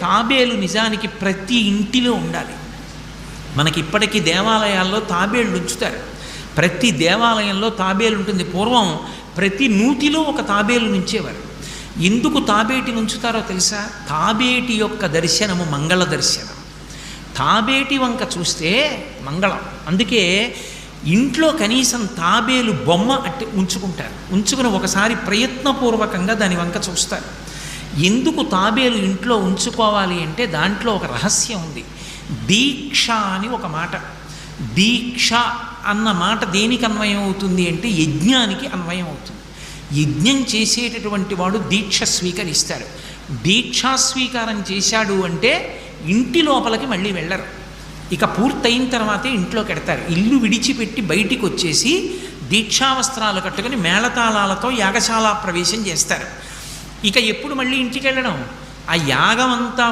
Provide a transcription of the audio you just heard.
తాబేలు నిజానికి ప్రతి ఇంటిలో ఉండాలి. మనకి ఇప్పటికీ దేవాలయాల్లో తాబేళ్ళు ఉంచుతారు. ప్రతి దేవాలయంలో తాబేలు ఉంటుంది. పూర్వం ప్రతి నూతిలో ఒక తాబేలు నుంచేవారు. ఎందుకు తాబేటి ఉంచుతారో తెలుసా? తాబేటి యొక్క దర్శనము మంగళ దర్శనం. తాబేటి వంక చూస్తే మంగళం. అందుకే ఇంట్లో కనీసం తాబేలు బొమ్మ అట్టి ఉంచుకుంటారు. ఉంచుకుని ఒకసారి ప్రయత్నపూర్వకంగా దాని వంక చూస్తారు. ఎందుకు తాబేలు ఇంట్లో ఉంచుకోవాలి అంటే దాంట్లో ఒక రహస్యం ఉంది. దీక్ష అని ఒక మాట. దీక్ష అన్న మాట దేనికి అన్వయం అవుతుంది అంటే యజ్ఞానికి అన్వయం అవుతుంది. యజ్ఞం చేసేటటువంటి వాడు దీక్ష స్వీకరిస్తాడు. దీక్షా స్వీకారం చేశాడు అంటే ఇంటి లోపలికి మళ్ళీ వెళ్ళరు. ఇక పూర్తయిన తర్వాతే ఇంట్లోకి ఎడతారు. ఇల్లు విడిచిపెట్టి బయటికి వచ్చేసి దీక్షావస్త్రాలు కట్టుకుని మేళతాళాలతో యాగశాల ప్రవేశం చేస్తారు. ఇక ఎప్పుడు మళ్ళీ ఇంటికి వెళ్ళడం? ఆ యాగం అంతా